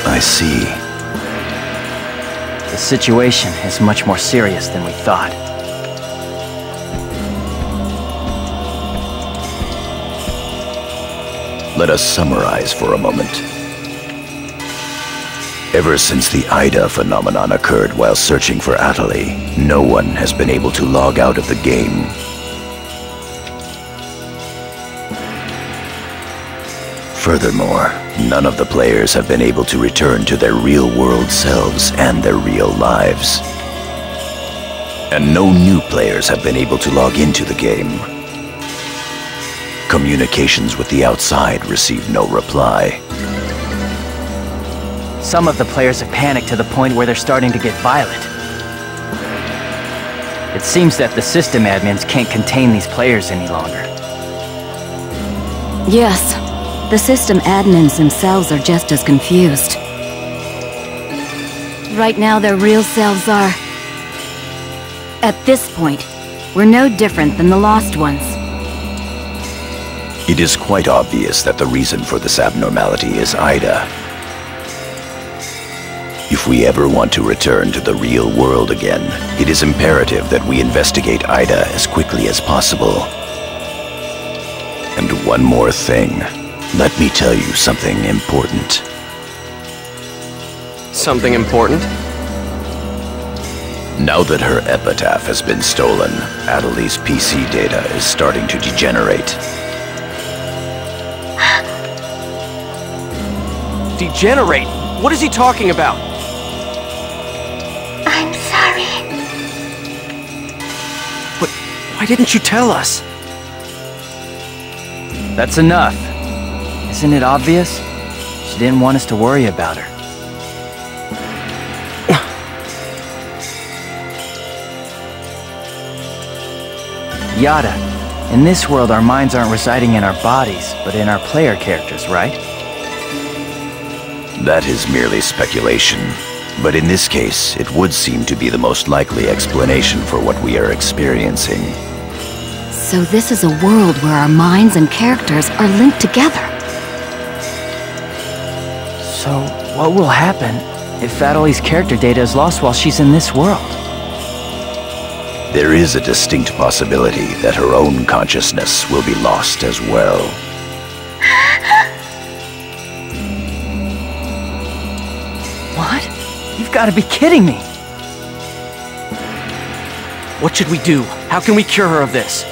I see. The situation is much more serious than we thought. Let us summarize for a moment. Ever since the Ida phenomenon occurred while searching for Atali, no one has been able to log out of the game. Furthermore, none of the players have been able to return to their real-world selves and their real lives. And no new players have been able to log into the game. Communications with the outside receive no reply. Some of the players have panicked to the point where they're starting to get violent. It seems that the system admins can't contain these players any longer. Yes, the system admins themselves are just as confused. Right now, their real selves are... At this point, we're no different than the lost ones. It is quite obvious that the reason for this abnormality is Ida. If we ever want to return to the real world again, it is imperative that we investigate Ida as quickly as possible. And one more thing. Let me tell you something important. Something important? Now that her epitaph has been stolen, Atali's PC data is starting to degenerate. Degenerate? What is he talking about? I'm sorry. But why didn't you tell us? That's enough. Isn't it obvious? She didn't want us to worry about her. Yada, in this world our minds aren't residing in our bodies, but in our player characters, right? That is merely speculation, but in this case, it would seem to be the most likely explanation for what we are experiencing. So this is a world where our minds and characters are linked together. So, what will happen if Atali's character data is lost while she's in this world? There is a distinct possibility that her own consciousness will be lost as well. What? You've got to be kidding me! What should we do? How can we cure her of this?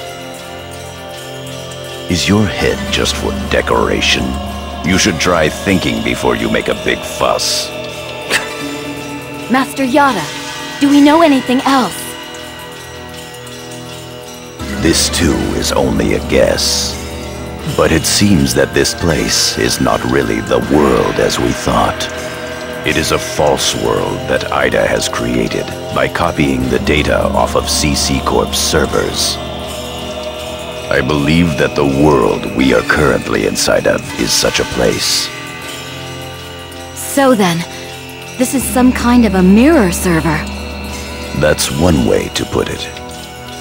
Is your head just for decoration? You should try thinking before you make a big fuss. Master Yada, do we know anything else? This too is only a guess. But it seems that this place is not really the world as we thought. It is a false world that Ida has created by copying the data off of CC Corp's servers. I believe that the world we are currently inside of is such a place. So then, this is some kind of a mirror server. That's one way to put it.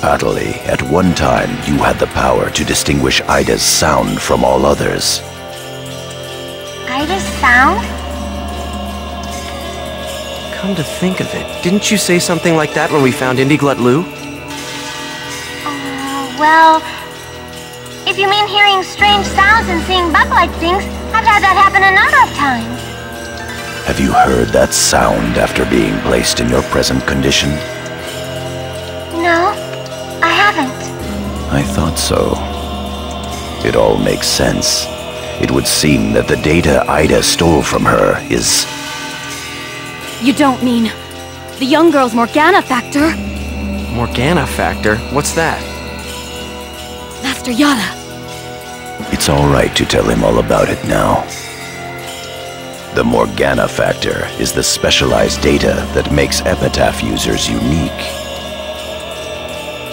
Atali, at one time you had the power to distinguish Ida's sound from all others. Ida's sound? Come to think of it, didn't you say something like that when we found Indiglut Lu? Well... If you mean hearing strange sounds and seeing bug-like things, I've had that happen a number of times. Have you heard that sound after being placed in your present condition? No, I haven't. I thought so. It all makes sense. It would seem that the data Ida stole from her is... You don't mean... the young girl's Morgana factor? Morgana factor? What's that? Master Yada. It's all right to tell him all about it now. The Morgana factor is the specialized data that makes Epitaph users unique.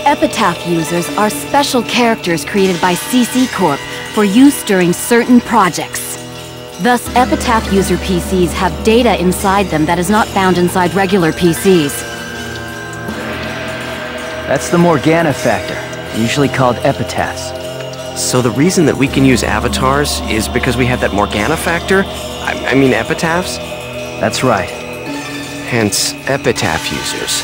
Epitaph users are special characters created by CC Corp for use during certain projects. Thus, Epitaph user PCs have data inside them that is not found inside regular PCs. That's the Morgana factor, usually called epitaphs. So the reason that we can use avatars is because we have that Morgana factor? I mean epitaphs? That's right. Hence, epitaph users.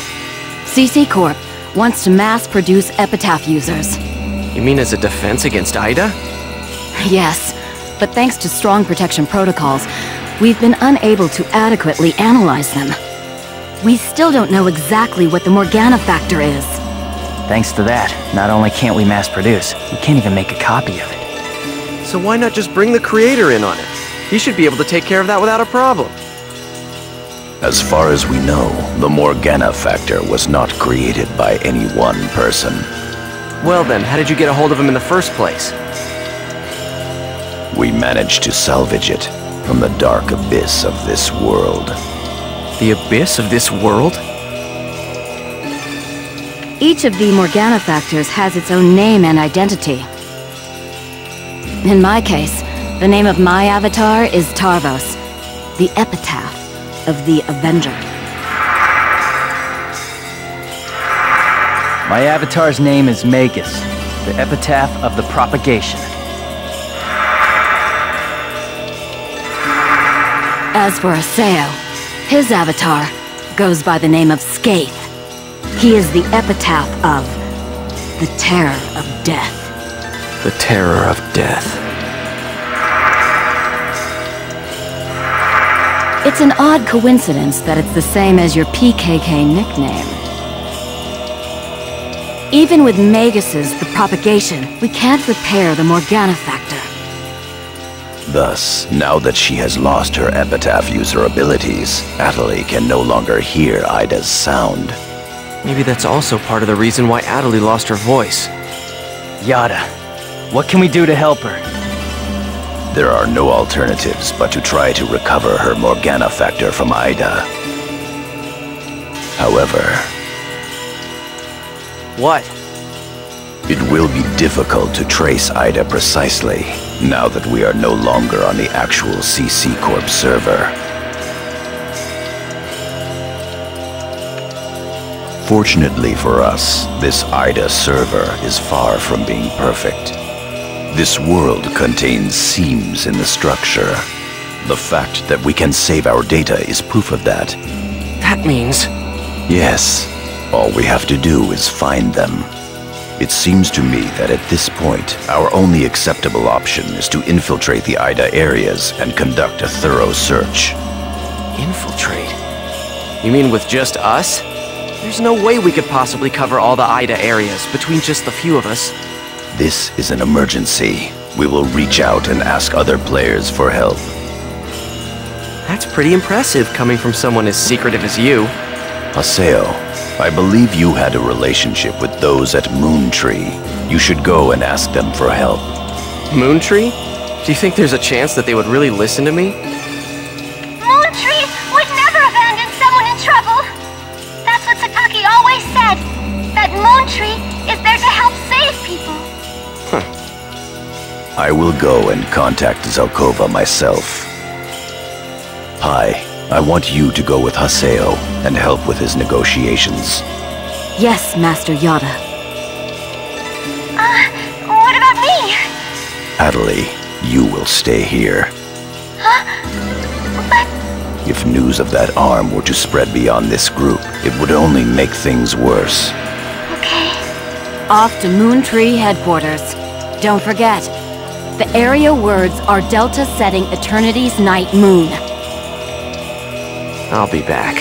CC Corp wants to mass-produce epitaph users. You mean as a defense against Ida? Yes, but thanks to strong protection protocols, we've been unable to adequately analyze them. We still don't know exactly what the Morgana factor is. Thanks to that, not only can't we mass produce, we can't even make a copy of it. So why not just bring the creator in on it? He should be able to take care of that without a problem. As far as we know, the Morgana factor was not created by any one person. Well then, how did you get a hold of him in the first place? We managed to salvage it from the dark abyss of this world. The abyss of this world? Each of the Morgana factors has its own name and identity. In my case, the name of my avatar is Tarvos, the epitaph of the Avenger. My avatar's name is Magus, the epitaph of the propagation. As for Aseo, his avatar goes by the name of Skaith. He is the epitaph of the Terror of Death. The Terror of Death. It's an odd coincidence that it's the same as your PKK nickname. Even with Magus's The Propagation, we can't repair the Morgana factor. Thus, now that she has lost her epitaph user abilities, Atali can no longer hear Ida's sound. Maybe that's also part of the reason why Atali lost her voice. Yada, what can we do to help her? There are no alternatives but to try to recover her Morgana factor from Ida. However, What? it will be difficult to trace Ida precisely, now that we are no longer on the actual CC Corp server. Fortunately for us, this Ida server is far from being perfect. This world contains seams in the structure. The fact that we can save our data is proof of that. That means... Yes, all we have to do is find them. It seems to me that at this point, our only acceptable option is to infiltrate the Ida areas and conduct a thorough search. Infiltrate? You mean with just us? There's no way we could possibly cover all the Ida areas between just the few of us. This is an emergency. We will reach out and ask other players for help. That's pretty impressive coming from someone as secretive as you. Aseo, I believe you had a relationship with those at Moontree. You should go and ask them for help. Moontree? Do you think there's a chance that they would really listen to me? Moontree would never abandon someone in trouble. That's what Sakaki always said. That Moontree is there to help save people. I will go and contact Zelkova myself. Hi, I want you to go with Haseo and help with his negotiations. Yes, Master Yada. What about me? Atali, you will stay here. But If news of that arm were to spread beyond this group, it would only make things worse. okay. Off to Moontree headquarters. Don't forget, the area words are Delta setting Eternity's night moon. I'll be back.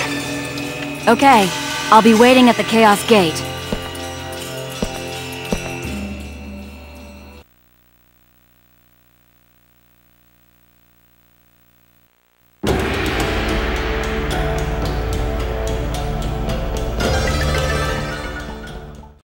Okay, I'll be waiting at the Chaos Gate.